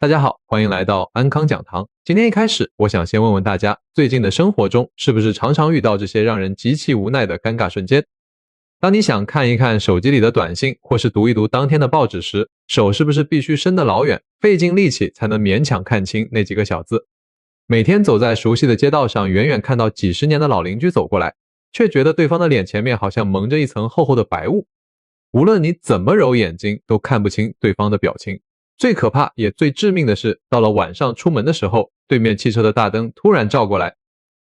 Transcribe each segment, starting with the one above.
大家好，欢迎来到安康讲堂。今天一开始，我想先问问大家，最近的生活中是不是常常遇到这些让人极其无奈的尴尬瞬间？当你想看一看手机里的短信，或是读一读当天的报纸时，手是不是必须伸得老远，费尽力气才能勉强看清那几个小字？每天走在熟悉的街道上，远远看到几十年的老邻居走过来，却觉得对方的脸前面好像蒙着一层厚厚的白雾，无论你怎么揉眼睛，都看不清对方的表情。最可怕也最致命的是，到了晚上出门的时候，对面汽车的大灯突然照过来，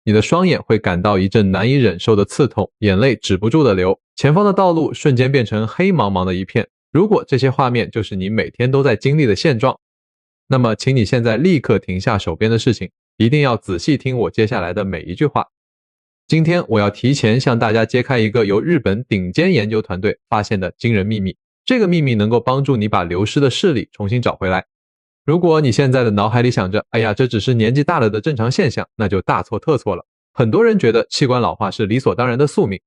你的双眼会感到一阵难以忍受的刺痛，眼泪止不住的流，前方的道路瞬间变成黑茫茫的一片。如果这些画面就是你每天都在经历的现状，那么请你现在立刻停下手边的事情，一定要仔细听我接下来的每一句话。今天我要提前向大家揭开一个由日本顶尖研究团队发现的惊人秘密，这个秘密能够帮助你把流失的视力重新找回来。如果你现在的脑海里想着，哎呀，这只是年纪大了的正常现象，那就大错特错了。很多人觉得器官老化是理所当然的宿命，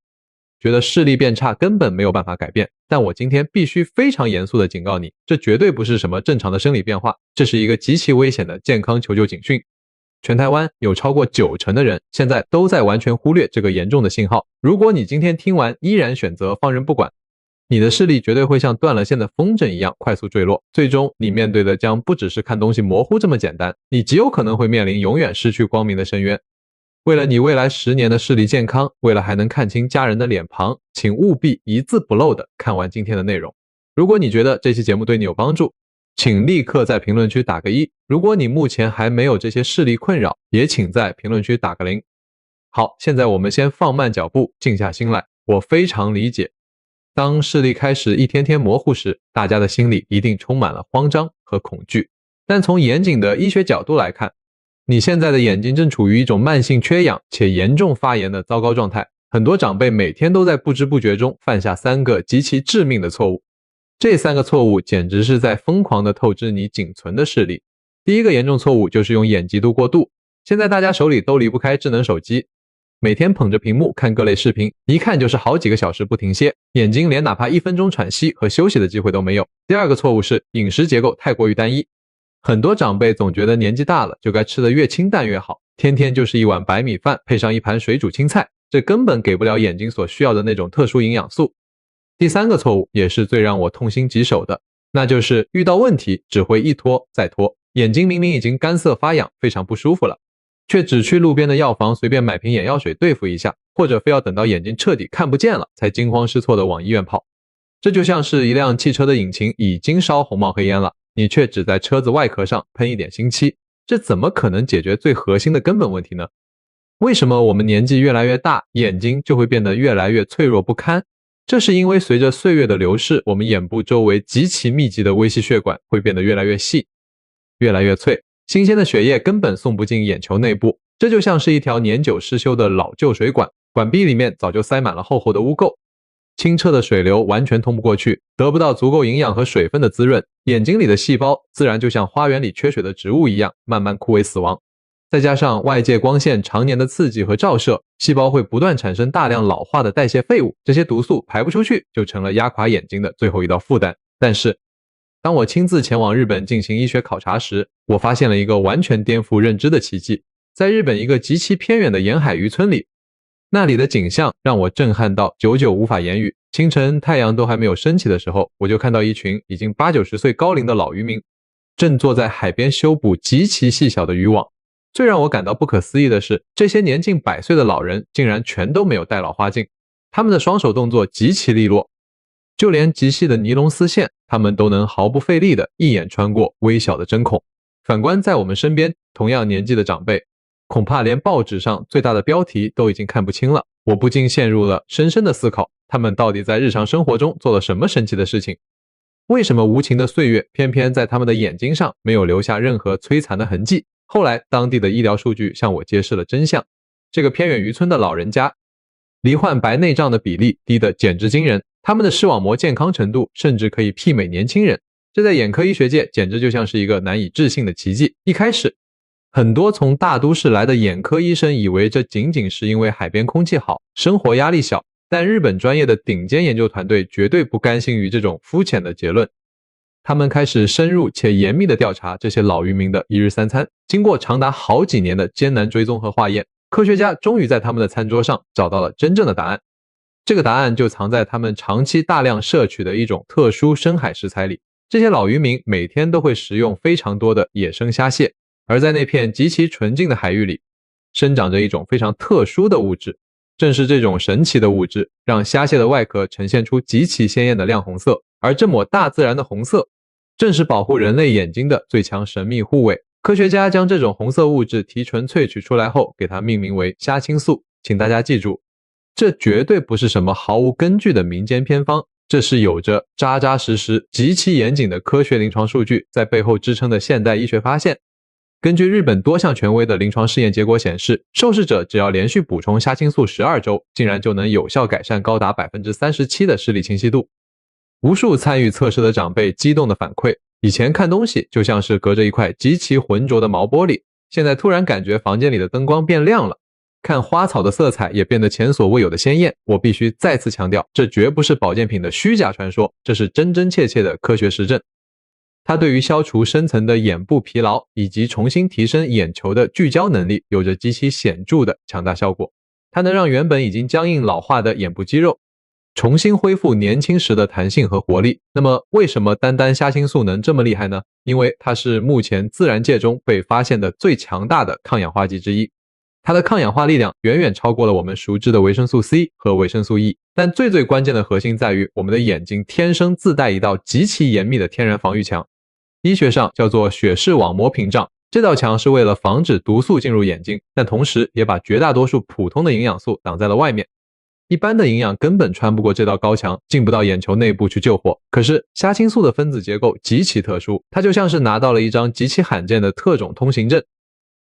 觉得视力变差根本没有办法改变，但我今天必须非常严肃地警告你，这绝对不是什么正常的生理变化，这是一个极其危险的健康求救警讯。全台湾有超过90%的人现在都在完全忽略这个严重的信号。如果你今天听完依然选择放任不管，你的视力绝对会像断了线的风筝一样快速坠落，最终你面对的将不只是看东西模糊这么简单，你极有可能会面临永远失去光明的深渊。为了你未来10年的视力健康，为了还能看清家人的脸庞，请务必一字不漏地看完今天的内容。如果你觉得这期节目对你有帮助，请立刻在评论区打个1。如果你目前还没有这些视力困扰，也请在评论区打个0。好，现在我们先放慢脚步，静下心来。我非常理解，当视力开始一天天模糊时，大家的心里一定充满了慌张和恐惧。但从严谨的医学角度来看，你现在的眼睛正处于一种慢性缺氧且严重发炎的糟糕状态。很多长辈每天都在不知不觉中犯下3个极其致命的错误，这3个错误简直是在疯狂地透支你仅存的视力。第一个严重错误就是用眼极度过度。现在大家手里都离不开智能手机，每天捧着屏幕看各类视频，一看就是好几个小时不停歇，眼睛连哪怕1分钟喘息和休息的机会都没有。第二个错误是饮食结构太过于单一。很多长辈总觉得年纪大了就该吃得越清淡越好，天天就是一碗白米饭配上一盘水煮青菜，这根本给不了眼睛所需要的那种特殊营养素。第三个错误也是最让我痛心疾首的，那就是遇到问题只会一拖再拖，眼睛明明已经干涩发痒非常不舒服了，却只去路边的药房随便买瓶眼药水对付一下，或者非要等到眼睛彻底看不见了才惊慌失措地往医院跑。这就像是一辆汽车的引擎已经烧红冒黑烟了，你却只在车子外壳上喷一点新漆，这怎么可能解决最核心的根本问题呢？为什么我们年纪越来越大，眼睛就会变得越来越脆弱不堪？这是因为随着岁月的流逝，我们眼部周围极其密集的微细血管会变得越来越细，越来越脆，新鲜的血液根本送不进眼球内部，这就像是一条年久失修的老旧水管，管壁里面早就塞满了厚厚的污垢，清澈的水流完全通不过去，得不到足够营养和水分的滋润，眼睛里的细胞自然就像花园里缺水的植物一样，慢慢枯萎死亡。再加上外界光线常年的刺激和照射，细胞会不断产生大量老化的代谢废物，这些毒素排不出去，就成了压垮眼睛的最后一道负担。但是当我亲自前往日本进行医学考察时，我发现了一个完全颠覆认知的奇迹。在日本一个极其偏远的沿海渔村里，那里的景象让我震撼到久久无法言语。清晨太阳都还没有升起的时候，我就看到一群已经80-90岁高龄的老渔民正坐在海边修补极其细小的渔网。最让我感到不可思议的是，这些年近100岁的老人竟然全都没有戴老花镜，他们的双手动作极其利落，就连极细的尼龙丝线他们都能毫不费力地一眼穿过微小的针孔。反观在我们身边同样年纪的长辈，恐怕连报纸上最大的标题都已经看不清了。我不禁陷入了深深的思考，他们到底在日常生活中做了什么神奇的事情？为什么无情的岁月偏偏在他们的眼睛上没有留下任何摧残的痕迹？后来当地的医疗数据向我揭示了真相，这个偏远渔村的老人家罹患白内障的比例低得简直惊人，他们的视网膜健康程度甚至可以媲美年轻人，这在眼科医学界简直就像是一个难以置信的奇迹。一开始很多从大都市来的眼科医生以为这仅仅是因为海边空气好，生活压力小，但日本专业的顶尖研究团队绝对不甘心于这种肤浅的结论，他们开始深入且严密地调查这些老渔民的一日三餐。经过长达好几年的艰难追踪和化验，科学家终于在他们的餐桌上找到了真正的答案。这个答案就藏在他们长期大量摄取的一种特殊深海食材里。这些老渔民每天都会食用非常多的野生虾蟹，而在那片极其纯净的海域里，生长着一种非常特殊的物质。正是这种神奇的物质，让虾蟹的外壳呈现出极其鲜艳的亮红色，而这抹大自然的红色，正是保护人类眼睛的最强神秘护卫。科学家将这种红色物质提纯萃取出来后，给它命名为虾青素。请大家记住，这绝对不是什么毫无根据的民间偏方，这是有着扎扎实实、极其严谨的科学临床数据在背后支撑的现代医学发现。根据日本多项权威的临床试验结果显示，受试者只要连续补充虾青素12周，竟然就能有效改善高达 37% 的视力清晰度。无数参与测试的长辈激动地反馈，以前看东西就像是隔着一块极其浑浊的毛玻璃，现在突然感觉房间里的灯光变亮了，看花草的色彩也变得前所未有的鲜艳。我必须再次强调，这绝不是保健品的虚假传说，这是真真切切的科学实证。它对于消除深层的眼部疲劳以及重新提升眼球的聚焦能力有着极其显著的强大效果。它能让原本已经僵硬老化的眼部肌肉重新恢复年轻时的弹性和活力。那么为什么单虾青素能这么厉害呢？因为它是目前自然界中被发现的最强大的抗氧化剂之一。它的抗氧化力量远远超过了我们熟知的维生素 C 和维生素 E， 但最关键的核心在于我们的眼睛天生自带一道极其严密的天然防御墙，医学上叫做血视网膜屏障。这道墙是为了防止毒素进入眼睛，但同时也把绝大多数普通的营养素挡在了外面。一般的营养根本穿不过这道高墙，进不到眼球内部去救火。可是虾青素的分子结构极其特殊，它就像是拿到了一张极其罕见的特种通行证。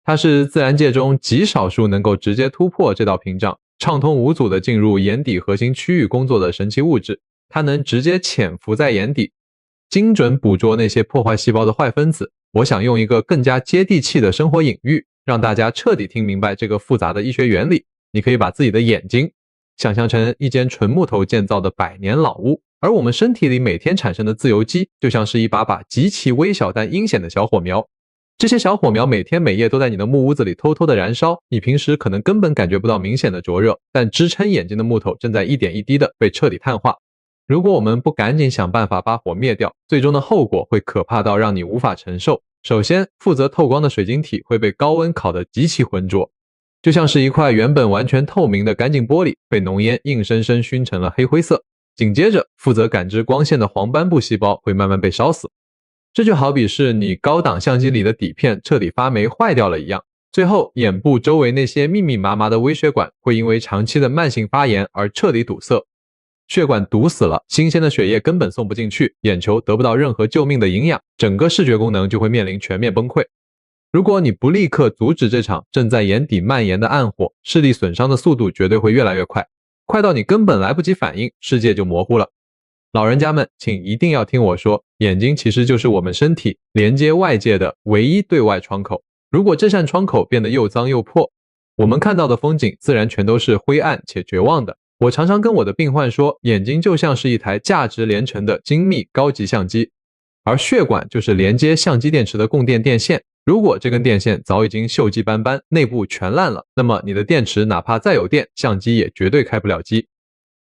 它是自然界中极少数能够直接突破这道屏障，畅通无阻地进入眼底核心区域工作的神奇物质。它能直接潜伏在眼底，精准捕捉那些破坏细胞的坏分子。我想用一个更加接地气的生活隐喻，让大家彻底听明白这个复杂的医学原理。你可以把自己的眼睛想象成一间纯木头建造的100年老屋，而我们身体里每天产生的自由基就像是一把把极其微小但阴险的小火苗。这些小火苗每天每夜都在你的木屋子里偷偷的燃烧，你平时可能根本感觉不到明显的灼热，但支撑眼睛的木头正在一点一滴的被彻底碳化。如果我们不赶紧想办法把火灭掉，最终的后果会可怕到让你无法承受。首先，负责透光的水晶体会被高温烤得极其浑浊，就像是一块原本完全透明的干净玻璃被浓烟硬生生熏成了黑灰色。紧接着，负责感知光线的黄斑部细胞会慢慢被烧死，这就好比是你高档相机里的底片彻底发霉坏掉了一样。最后，眼部周围那些密密麻麻的微血管会因为长期的慢性发炎而彻底堵塞，血管堵死了，新鲜的血液根本送不进去，眼球得不到任何救命的营养，整个视觉功能就会面临全面崩溃。如果你不立刻阻止这场正在眼底蔓延的暗火，视力损伤的速度绝对会越来越快，快到你根本来不及反应，世界就模糊了。老人家们，请一定要听我说，眼睛其实就是我们身体连接外界的唯一对外窗口。如果这扇窗口变得又脏又破，我们看到的风景自然全都是灰暗且绝望的。我常常跟我的病患说，眼睛就像是一台价值连城的精密高级相机，而血管就是连接相机电池的供电电线。如果这根电线早已经锈迹斑斑，内部全烂了，那么你的电池哪怕再有电，相机也绝对开不了机。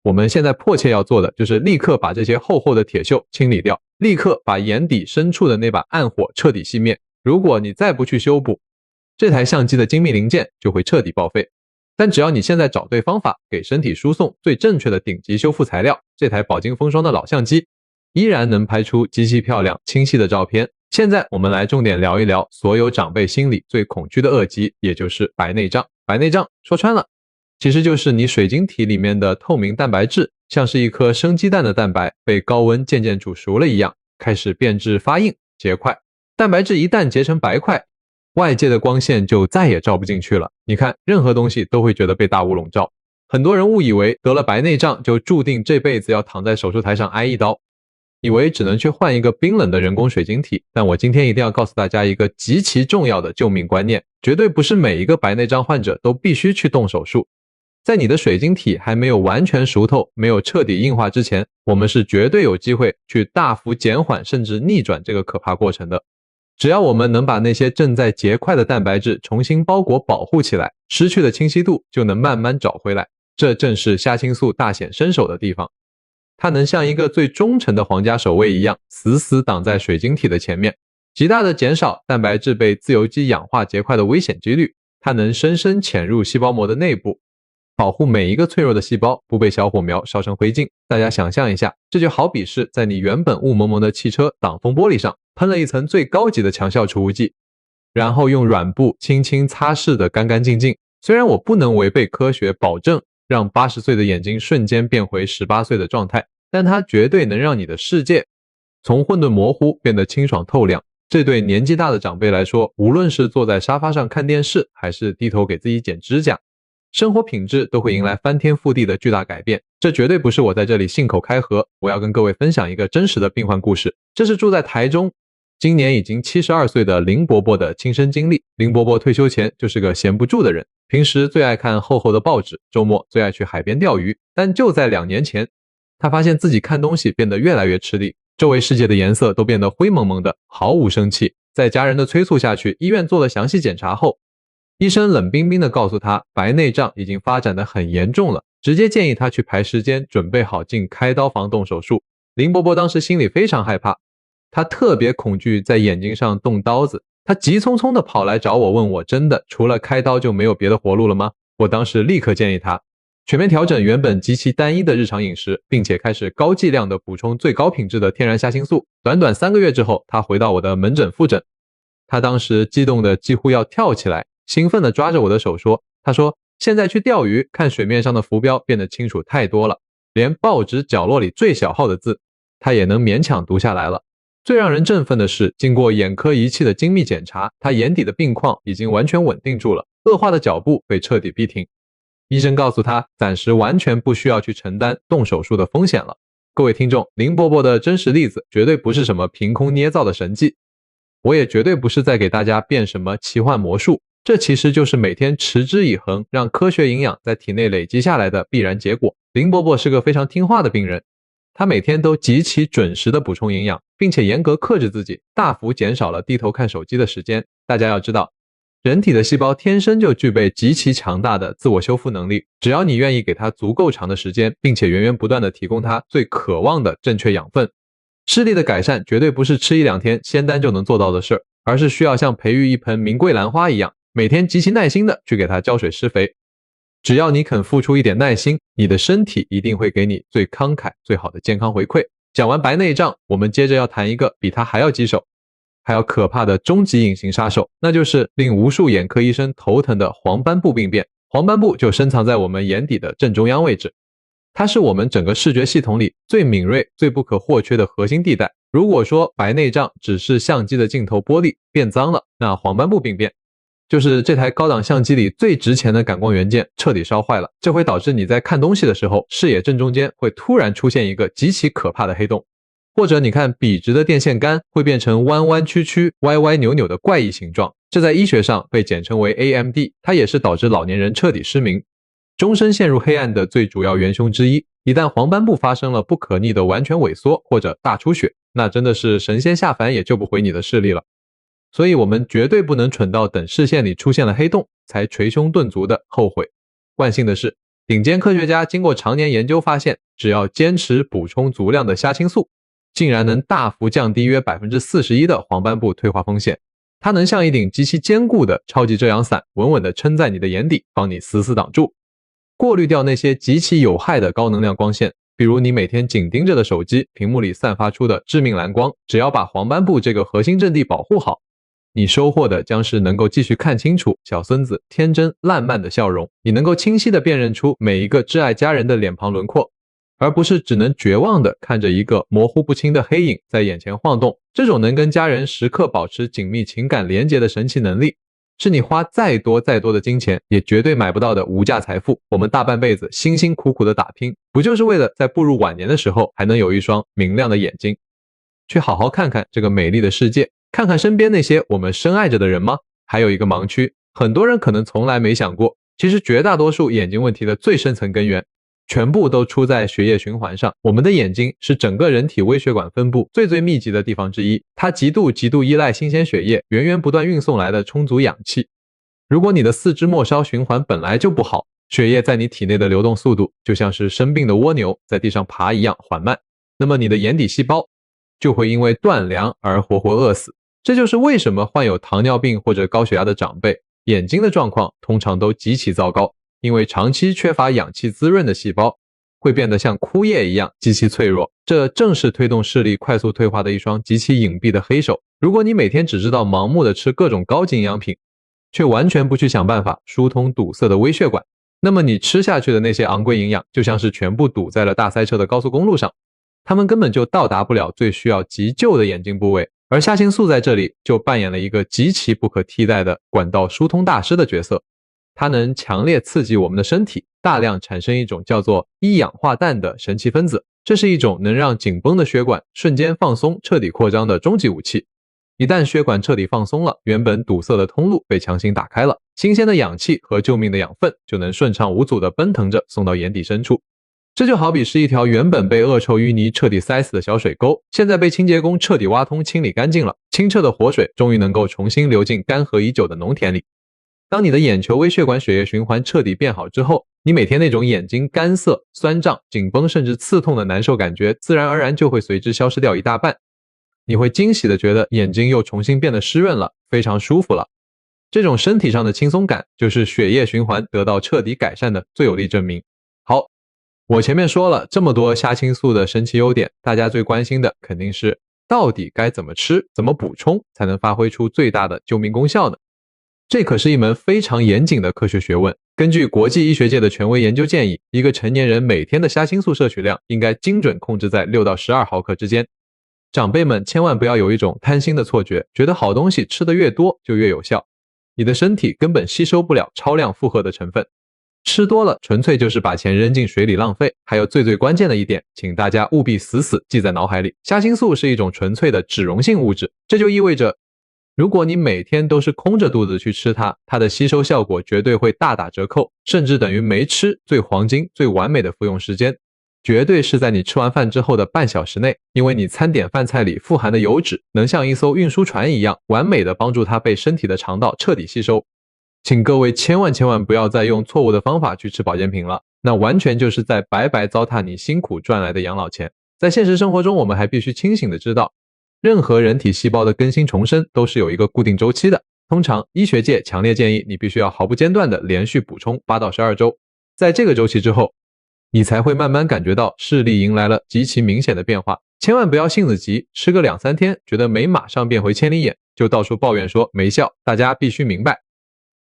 我们现在迫切要做的就是立刻把这些厚厚的铁锈清理掉，立刻把眼底深处的那把暗火彻底熄灭。如果你再不去修补，这台相机的精密零件就会彻底报废。但只要你现在找对方法，给身体输送最正确的顶级修复材料，这台饱经风霜的老相机依然能拍出极其漂亮清晰的照片。现在我们来重点聊一聊所有长辈心里最恐惧的恶疾，也就是白内障。白内障说穿了，其实就是你水晶体里面的透明蛋白质，像是一颗生鸡蛋的蛋白被高温渐渐煮熟了一样，开始变质发硬结块。蛋白质一旦结成白块，外界的光线就再也照不进去了。你看，任何东西都会觉得被大雾笼罩。很多人误以为得了白内障就注定这辈子要躺在手术台上挨一刀，以为只能去换一个冰冷的人工水晶体。但我今天一定要告诉大家一个极其重要的救命观念，绝对不是每一个白内障患者都必须去动手术。在你的水晶体还没有完全熟透、没有彻底硬化之前，我们是绝对有机会去大幅减缓甚至逆转这个可怕过程的。只要我们能把那些正在结块的蛋白质重新包裹保护起来，失去的清晰度就能慢慢找回来。这正是虾青素大显身手的地方。它能像一个最忠诚的皇家守卫一样，死死挡在水晶体的前面，极大的减少蛋白质被自由基氧化结块的危险几率。它能深深潜入细胞膜的内部，保护每一个脆弱的细胞不被小火苗烧成灰烬。大家想象一下，这就好比是在你原本雾蒙蒙的汽车挡风玻璃上喷了一层最高级的强效除雾剂，然后用软布轻轻擦拭得干干净净。虽然我不能违背科学保证让80岁的眼睛瞬间变回18岁的状态，但它绝对能让你的世界从混沌模糊变得清爽透亮。这对年纪大的长辈来说，无论是坐在沙发上看电视，还是低头给自己剪指甲，生活品质都会迎来翻天覆地的巨大改变。这绝对不是我在这里信口开河，我要跟各位分享一个真实的病患故事。这是住在台中，今年已经72岁的林伯伯的亲身经历。林伯伯退休前就是个闲不住的人，平时最爱看厚厚的报纸，周末最爱去海边钓鱼。但就在2年前，他发现自己看东西变得越来越吃力，周围世界的颜色都变得灰蒙蒙的，毫无生气。在家人的催促下去医院做了详细检查后，医生冷冰冰地告诉他，白内障已经发展得很严重了，直接建议他去排时间，准备好进开刀房动手术。林伯伯当时心里非常害怕，他特别恐惧在眼睛上动刀子，他急匆匆地跑来找我，问我真的除了开刀就没有别的活路了吗？我当时立刻建议他全面调整原本极其单一的日常饮食，并且开始高剂量的补充最高品质的天然虾青素。短短3个月之后，他回到我的门诊复诊。他当时激动的几乎要跳起来，兴奋地抓着我的手说，他说现在去钓鱼，看水面上的浮标变得清楚太多了，连报纸角落里最小号的字他也能勉强读下来了。最让人振奋的是，经过眼科仪器的精密检查，他眼底的病况已经完全稳定住了，恶化的脚步被彻底逼停。医生告诉他，暂时完全不需要去承担动手术的风险了。各位听众，林伯伯的真实例子绝对不是什么凭空捏造的神迹，我也绝对不是在给大家变什么奇幻魔术，这其实就是每天持之以恒，让科学营养在体内累积下来的必然结果。林伯伯是个非常听话的病人，他每天都极其准时的补充营养，并且严格克制自己，大幅减少了低头看手机的时间。大家要知道，人体的细胞天生就具备极其强大的自我修复能力，只要你愿意给它足够长的时间，并且源源不断地提供它最渴望的正确养分。视力的改善绝对不是吃1-2天仙丹就能做到的事儿，而是需要像培育一盆名贵兰花一样，每天极其耐心地去给它浇水施肥。只要你肯付出一点耐心，你的身体一定会给你最慷慨最好的健康回馈。讲完白内障，我们接着要谈一个比它还要棘手还要可怕的终极隐形杀手，那就是令无数眼科医生头疼的黄斑部病变。黄斑部就深藏在我们眼底的正中央位置，它是我们整个视觉系统里最敏锐最不可或缺的核心地带。如果说白内障只是相机的镜头玻璃变脏了，那黄斑部病变就是这台高档相机里最值钱的感光元件彻底烧坏了，这会导致你在看东西的时候，视野正中间会突然出现一个极其可怕的黑洞，或者你看笔直的电线杆会变成弯弯曲曲歪歪扭扭的怪异形状，这在医学上被简称为 AMD， 它也是导致老年人彻底失明终身陷入黑暗的最主要元凶之一。一旦黄斑部发生了不可逆的完全萎缩或者大出血，那真的是神仙下凡也救不回你的视力了。所以我们绝对不能蠢到等视线里出现了黑洞才捶胸顿足的后悔。万幸的是，顶尖科学家经过常年研究发现，只要坚持补充足量的虾青素，竟然能大幅降低约 41% 的黄斑部退化风险。它能像一顶极其坚固的超级遮阳伞，稳稳地撑在你的眼底，帮你死死挡住，过滤掉那些极其有害的高能量光线，比如你每天紧盯着的手机屏幕里散发出的致命蓝光。只要把黄斑部这个核心阵地保护好，你收获的将是能够继续看清楚小孙子天真烂漫的笑容，你能够清晰地辨认出每一个挚爱家人的脸庞轮廓，而不是只能绝望地看着一个模糊不清的黑影在眼前晃动。这种能跟家人时刻保持紧密情感连结的神奇能力，是你花再多的金钱也绝对买不到的无价财富。我们大半辈子辛辛苦苦的打拼，不就是为了在步入晚年的时候还能有一双明亮的眼睛，去好好看看这个美丽的世界，看看身边那些我们深爱着的人吗？还有一个盲区，很多人可能从来没想过，其实绝大多数眼睛问题的最深层根源全部都出在血液循环上。我们的眼睛是整个人体微血管分布最密集的地方之一，它极度依赖新鲜血液源源不断运送来的充足氧气。如果你的四肢末梢循环本来就不好，血液在你体内的流动速度就像是生病的蜗牛在地上爬一样缓慢，那么你的眼底细胞就会因为断粮而活活饿死。这就是为什么患有糖尿病或者高血压的长辈眼睛的状况通常都极其糟糕，因为长期缺乏氧气滋润的细胞会变得像枯叶一样极其脆弱，这正是推动视力快速退化的一双极其隐蔽的黑手。如果你每天只知道盲目的吃各种高级营养品，却完全不去想办法疏通堵塞的微血管，那么你吃下去的那些昂贵营养就像是全部堵在了大塞车的高速公路上，它们根本就到达不了最需要急救的眼睛部位。而虾青素在这里就扮演了一个极其不可替代的管道疏通大师的角色，它能强烈刺激我们的身体，大量产生一种叫做一氧化氮的神奇分子，这是一种能让紧绷的血管瞬间放松、彻底扩张的终极武器。一旦血管彻底放松了，原本堵塞的通路被强行打开了，新鲜的氧气和救命的养分就能顺畅无阻地奔腾着送到眼底深处。这就好比是一条原本被恶臭淤泥彻底塞死的小水沟，现在被清洁工彻底挖通清理干净了，清澈的活水终于能够重新流进干涸已久的农田里。当你的眼球微血管血液循环彻底变好之后，你每天那种眼睛干涩、酸胀、紧绷甚至刺痛的难受感觉自然而然就会随之消失掉一大半。你会惊喜地觉得眼睛又重新变得湿润了，非常舒服了。这种身体上的轻松感就是血液循环得到彻底改善的最有力证明。好，我前面说了这么多虾青素的神奇优点，大家最关心的肯定是到底该怎么吃、怎么补充才能发挥出最大的救命功效呢？这可是一门非常严谨的科学学问。根据国际医学界的权威研究建议，一个成年人每天的虾青素摄取量应该精准控制在6到12毫克之间。长辈们千万不要有一种贪心的错觉，觉得好东西吃得越多就越有效，你的身体根本吸收不了超量负荷的成分，吃多了纯粹就是把钱扔进水里浪费。还有最关键的一点，请大家务必死记在脑海里，虾青素是一种纯粹的脂溶性物质，这就意味着如果你每天都是空着肚子去吃它，它的吸收效果绝对会大打折扣，甚至等于没吃。最黄金、最完美的服用时间绝对是在你吃完饭之后的半小时内，因为你餐点饭菜里富含的油脂能像一艘运输船一样完美的帮助它被身体的肠道彻底吸收。请各位千万不要再用错误的方法去吃保健品了，那完全就是在白白糟蹋你辛苦赚来的养老钱。在现实生活中，我们还必须清醒的知道，任何人体细胞的更新重生都是有一个固定周期的。通常医学界强烈建议你必须要毫不间断的连续补充8到12周，在这个周期之后，你才会慢慢感觉到视力迎来了极其明显的变化。千万不要性子急，吃个2、3天觉得没马上变回千里眼，就到处抱怨说没效。大家必须明白，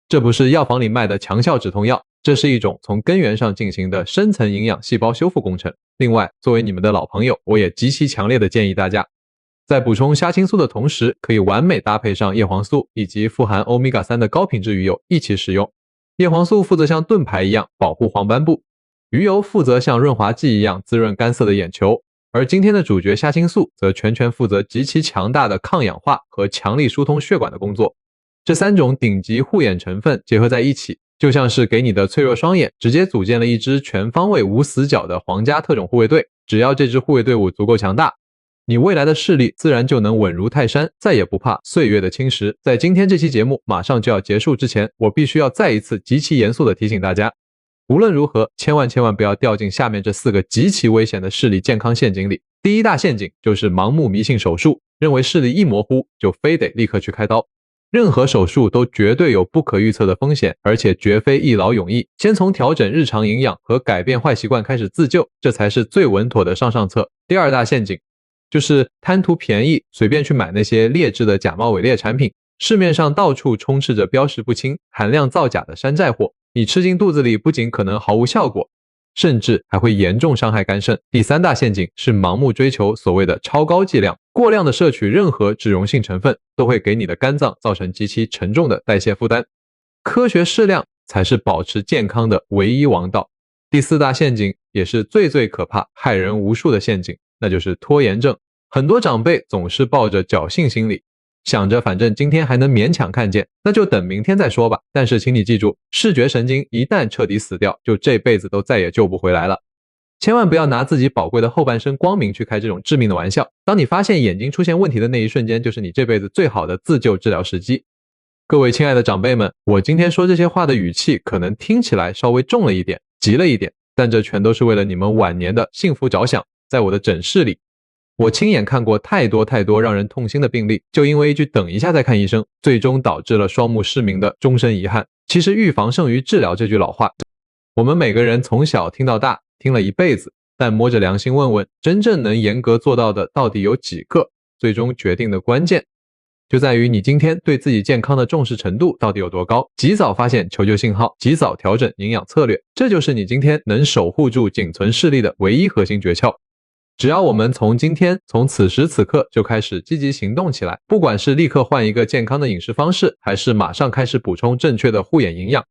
这不是药房里卖的强效止痛药，这是一种从根源上进行的深层营养细胞修复工程。另外，作为你们的老朋友，我也极其强烈的建议大家在补充虾青素的同时，可以完美搭配上叶黄素以及富含欧米伽3的高品质鱼油一起使用。叶黄素负责像盾牌一样保护黄斑部，鱼油负责像润滑剂一样滋润干涩的眼球，而今天的主角虾青素则全权负责极其强大的抗氧化和强力疏通血管的工作。这3种顶级护眼成分结合在一起，就像是给你的脆弱双眼直接组建了一支全方位无死角的皇家特种护卫队。只要这支护卫队伍足够强大，你未来的视力自然就能稳如泰山，再也不怕岁月的侵蚀。在今天这期节目马上就要结束之前，我必须要再一次极其严肃地提醒大家，无论如何千万不要掉进下面这4个极其危险的视力健康陷阱里。第一大陷阱就是盲目迷信手术，认为视力一模糊就非得立刻去开刀。任何手术都绝对有不可预测的风险，而且绝非一劳永逸。先从调整日常营养和改变坏习惯开始自救，这才是最稳妥的上策。第二大陷阱就是贪图便宜，随便去买那些劣质的假冒伪劣产品。市面上到处充斥着标识不清、含量造假的山寨货，你吃进肚子里不仅可能毫无效果，甚至还会严重伤害肝肾。第三大陷阱是盲目追求所谓的超高剂量，过量的摄取任何脂溶性成分都会给你的肝脏造成极其沉重的代谢负担。科学适量才是保持健康的唯一王道。第四大陷阱也是最可怕、害人无数的陷阱，那就是拖延症。很多长辈总是抱着侥幸心理，想着反正今天还能勉强看见，那就等明天再说吧。但是请你记住，视觉神经一旦彻底死掉，就这辈子都再也救不回来了。千万不要拿自己宝贵的后半生光明去开这种致命的玩笑。当你发现眼睛出现问题的那一瞬间，就是你这辈子最好的自救治疗时机。各位亲爱的长辈们，我今天说这些话的语气可能听起来稍微重了一点，急了一点，但这全都是为了你们晚年的幸福着想。在我的诊室里，我亲眼看过太多让人痛心的病例，就因为一句等一下再看医生，最终导致了双目失明的终身遗憾。其实预防胜于治疗这句老话，我们每个人从小听到大，听了一辈子，但摸着良心问问，真正能严格做到的到底有几个？最终决定的关键就在于你今天对自己健康的重视程度到底有多高。及早发现求救信号，及早调整营养策略，这就是你今天能守护住仅存视力的唯一核心诀窍。只要我们从此时此刻就开始积极行动起来，不管是立刻换一个健康的饮食方式，还是马上开始补充正确的护眼营养，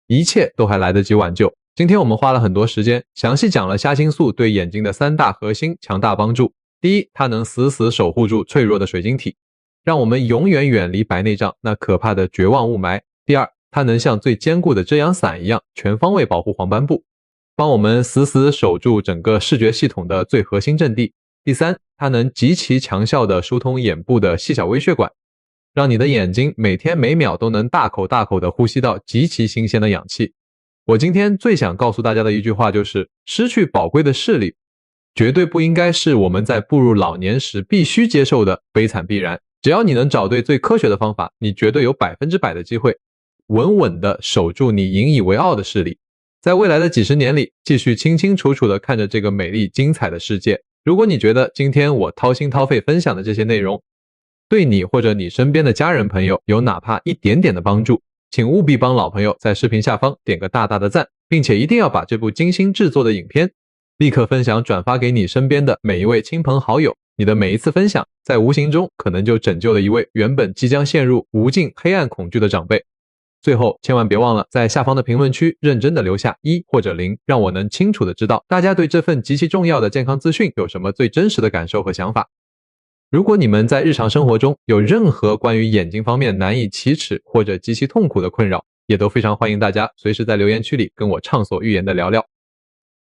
一切都还来得及挽救。今天我们花了很多时间，详细讲了虾青素对眼睛的3大核心强大帮助。第一，它能死死守护住脆弱的水晶体，让我们永远远离白内障那可怕的绝望雾霾。第二，它能像最坚固的遮阳伞一样，全方位保护黄斑部，帮我们死死守住整个视觉系统的最核心阵地。第三，它能极其强效地疏通眼部的细小微血管，让你的眼睛每天每秒都能大口大口地呼吸到极其新鲜的氧气。我今天最想告诉大家的一句话就是，失去宝贵的视力，绝对不应该是我们在步入老年时必须接受的悲惨必然。只要你能找对最科学的方法，你绝对有100%的机会，稳稳地守住你引以为傲的视力，在未来的几十年里，继续清清楚楚地看着这个美丽精彩的世界。如果你觉得今天我掏心掏肺分享的这些内容，对你或者你身边的家人朋友有哪怕一点点的帮助，请务必帮老朋友在视频下方点个大大的赞，并且一定要把这部精心制作的影片立刻分享转发给你身边的每一位亲朋好友。你的每一次分享，在无形中可能就拯救了一位原本即将陷入无尽黑暗恐惧的长辈。最后千万别忘了在下方的评论区认真的留下1或者0，让我能清楚的知道大家对这份极其重要的健康资讯有什么最真实的感受和想法。如果你们在日常生活中有任何关于眼睛方面难以启齿或者极其痛苦的困扰，也都非常欢迎大家随时在留言区里跟我畅所欲言的聊聊。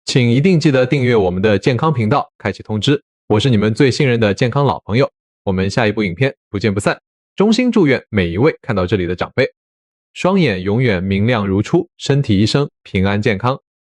请一定记得订阅我们的健康频道，开启通知。我是你们最信任的健康老朋友，我们下一部影片不见不散。衷心祝愿每一位看到这里的长辈，双眼永远明亮如初，身体一生平安健康。